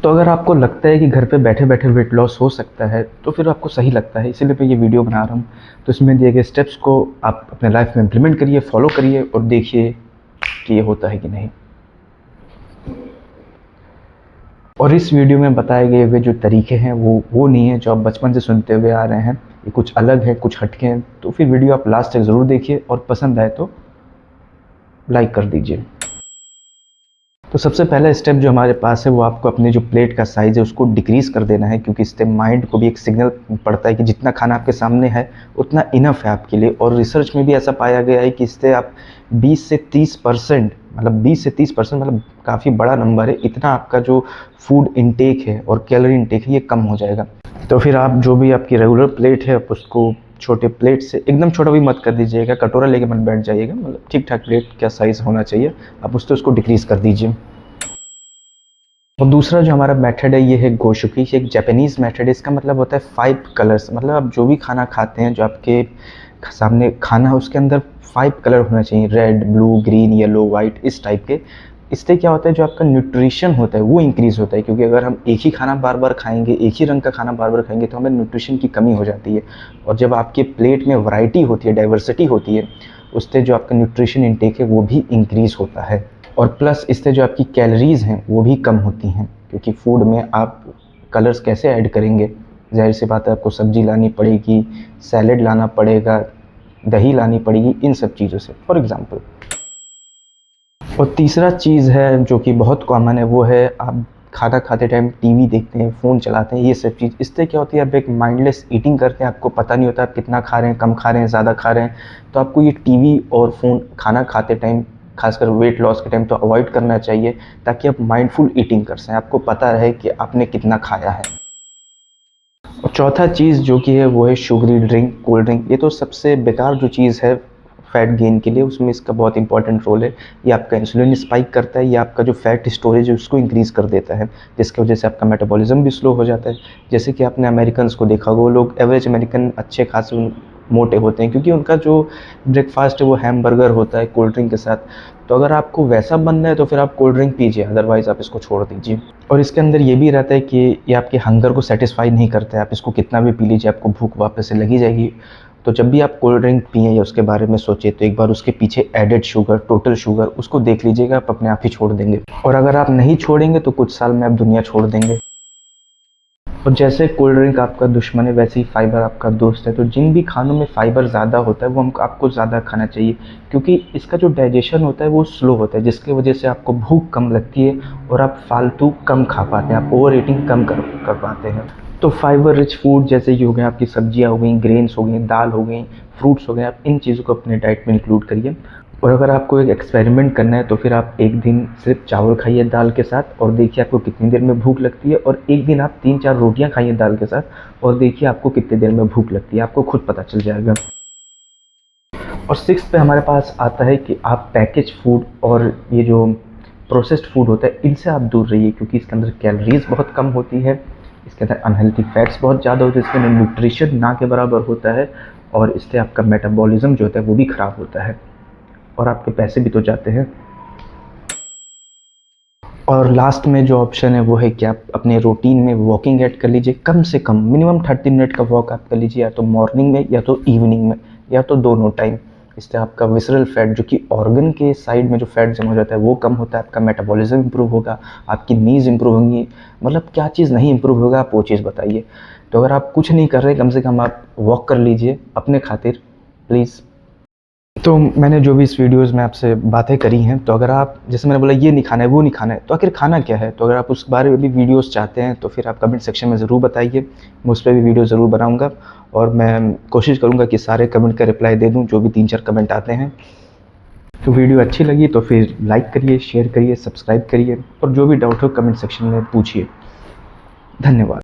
तो अगर आपको लगता है कि घर पे बैठे बैठे वेट लॉस हो सकता है तो फिर आपको सही लगता है, इसीलिए मैं ये वीडियो बना रहा हूँ। तो इसमें दिए गए स्टेप्स को आप अपने लाइफ में इम्प्लीमेंट करिए, फॉलो करिए और देखिए कि ये होता है कि नहीं। और इस वीडियो में बताए गए हुए जो तरीके हैं वो नहीं है जो आप बचपन से सुनते हुए आ रहे हैं, ये कुछ अलग है, कुछ हटके हैं। तो फिर वीडियो आप लास्ट तक ज़रूर देखिए और पसंद आए तो लाइक कर दीजिए। तो सबसे पहला स्टेप जो हमारे पास है वो आपको अपने जो प्लेट का साइज़ है उसको डिक्रीज़ कर देना है, क्योंकि इससे माइंड को भी एक सिग्नल पड़ता है कि जितना खाना आपके सामने है उतना इनफ है आपके लिए। और रिसर्च में भी ऐसा पाया गया है कि इससे आप 20 से 30% मतलब काफ़ी बड़ा नंबर है, इतना आपका जो फूड इनटेक है और कैलोरी इनटेक है ये कम हो जाएगा। तो फिर आप जो भी आपकी रेगुलर प्लेट है आप उसको छोटे प्लेट से, एकदम छोटा भी मत कर दीजिएगा, कटोरा लेके मत बैठ जाइएगा, मतलब ठीक ठाक प्लेट क्या साइज़ होना चाहिए आप उसको डिक्रीज़ कर दीजिए। और दूसरा जो हमारा मेथड है ये है गोशुकी, ये एक जापानीज़ मेथड है। इसका मतलब होता है 5 कलर्स, मतलब आप जो भी खाना खाते हैं, जो आपके सामने खाना है उसके अंदर 5 कलर होना चाहिए, red, blue, green, yellow, white, इस टाइप के। इससे क्या होता है जो आपका न्यूट्रिशन होता है वो इंक्रीज़ होता है, क्योंकि अगर हम एक ही खाना बार बार खाएंगे, एक ही रंग का खाना बार बार खाएंगे तो हमें न्यूट्रिशन की कमी हो जाती है। और जब आपके प्लेट में वैरायटी होती है, डाइवर्सिटी होती है, उससे जो आपका न्यूट्रिशन इंटेक है वो भी इंक्रीज़ होता है। और प्लस इससे जो आपकी कैलोरीज़ हैं वो भी कम होती हैं, क्योंकि फूड में आप कलर्स कैसे ऐड करेंगे, ज़ाहिर सी बात है आपको सब्ज़ी लानी पड़ेगी, सैलेड लाना पड़ेगा, दही लानी पड़ेगी, इन सब चीज़ों से फॉर एग्ज़ाम्पल। और तीसरा चीज़ है जो कि बहुत कॉमन है, वो है आप खाना खाते टाइम टीवी देखते हैं, फ़ोन चलाते हैं, ये सब चीज़। इससे क्या होती है आप एक माइंडलेस ईटिंग करते हैं, आपको पता नहीं होता आप कितना खा रहे हैं, कम खा रहे हैं, ज़्यादा खा रहे हैं। तो आपको ये टीवी और फ़ोन खाना खाते टाइम, खासकर वेट लॉस के टाइम, तो अवॉइड करना चाहिए, ताकि आप माइंडफुल ईटिंग कर सकें, आपको पता रहे कि आपने कितना खाया है। और चौथा चीज़ जो कि है वो है शुगरी ड्रिंक, कोल्ड ड्रिंक। ये तो सबसे बेकार जो चीज़ है फ़ैट गेन के लिए, उसमें इसका बहुत इंपॉर्टेंट रोल है। ये आपका इंसुलिन स्पाइक करता है, ये आपका जो फ़ैट स्टोरेज है उसको इंक्रीज़ कर देता है, जिसकी वजह से आपका मेटाबॉलिज़्म भी स्लो हो जाता है। जैसे कि आपने अमेरिकन्स को देखा होगा, वो लोग एवरेज अमेरिकन अच्छे खासे मोटे होते हैं, क्योंकि उनका जो ब्रेकफ़ास्ट है वो हैमबर्गर होता है कोल्ड ड्रिंक के साथ। तो अगर आपको वैसा बनना है तो फिर आप कोल्ड ड्रिंक पीजिए, अदरवाइज़ आप इसको छोड़ दीजिए। और इसके अंदर ये भी रहता है कि ये आपके हंगर को सैटिस्फाई नहीं करता है, आप इसको कितना भी पी लीजिए आपको भूख वापस से लगी जाएगी। तो जब भी आप कोल्ड ड्रिंक पिएँ या उसके बारे में सोचें तो एक बार उसके पीछे एडेड शुगर, टोटल शुगर, उसको देख लीजिएगा, आप अपने आप ही छोड़ देंगे। और अगर आप नहीं छोड़ेंगे तो कुछ साल में आप दुनिया छोड़ देंगे। और जैसे कोल्ड ड्रिंक आपका दुश्मन है वैसे ही फाइबर आपका दोस्त है। तो जिन भी खानों में फाइबर ज़्यादा होता है वो आपको ज़्यादा खाना चाहिए, क्योंकि इसका जो डाइजेशन होता है वो स्लो होता है, जिसकी वजह से आपको भूख कम लगती है और आप फालतू कम खा पाते हैं, आप ओवर ईटिंग कम कर पाते हैं। तो फाइबर रिच फूड जैसे कि हो गए आपकी सब्जियां हो गई, ग्रेन्स हो गई, दाल हो गई, फ्रूट्स हो गए, आप इन चीज़ों को अपने डाइट में इंक्लूड करिए। और अगर आपको एक एक्सपेरिमेंट करना है तो फिर आप एक दिन सिर्फ चावल खाइए दाल के साथ और देखिए आपको कितनी देर में भूख लगती है, और एक दिन आप 3-4 रोटियां खाइए दाल के साथ और देखिए आपको कितनी देर में भूख लगती है, आपको खुद पता चल जाएगा। और 6 पे हमारे पास आता है कि आप पैकेज फूड और ये जो प्रोसेस्ड फूड होता है इनसे आप दूर रहिए, क्योंकि इसके अंदर कैलोरीज बहुत कम होती है, इसके अंदर अनहेल्थी फैट्स बहुत ज़्यादा होते हैं, इसके अंदर न्यूट्रिशन ना के बराबर होता है, और इससे आपका मेटाबॉलिज्म जो होता है वो भी ख़राब होता है और आपके पैसे भी तो जाते हैं। और लास्ट में जो ऑप्शन है वो है कि आप अपने रूटीन में वॉकिंग ऐड कर लीजिए, कम से कम मिनिमम 30 मिनट का वॉक आप कर लीजिए, या तो मॉर्निंग में या तो इवनिंग में या तो दोनों टाइम। इससे आपका विसरल फैट जो कि ऑर्गन के साइड में जो फैट जमा हो जाता है वो कम होता है, आपका मेटाबॉलिज्म इंप्रूव होगा, आपकी नीज़ इंप्रूव होंगी, मतलब क्या चीज़ नहीं इंप्रूव होगा आप वो चीज़ बताइए। तो अगर आप कुछ नहीं कर रहे कम से कम आप वॉक कर लीजिए अपने खातिर प्लीज़। तो मैंने जो भी इस वीडियोज़ में आपसे बातें करी हैं, तो अगर आप, जैसे मैंने बोला ये नहीं खाना है वो नहीं खाना है, तो आखिर खाना क्या है? तो अगर आप उस बारे में भी वीडियोज़ चाहते हैं तो फिर आप कमेंट सेक्शन में ज़रूर बताइए, मैं उस पर भी वीडियो ज़रूर बनाऊँगा और मैं कोशिश करूँगा कि सारे कमेंट का रिप्लाई दे दूँ जो भी 3-4 कमेंट आते हैं। तो वीडियो अच्छी लगी तो फिर लाइक करिए, शेयर करिए, सब्सक्राइब करिए और जो भी डाउट हो कमेंट सेक्शन में पूछिए। धन्यवाद।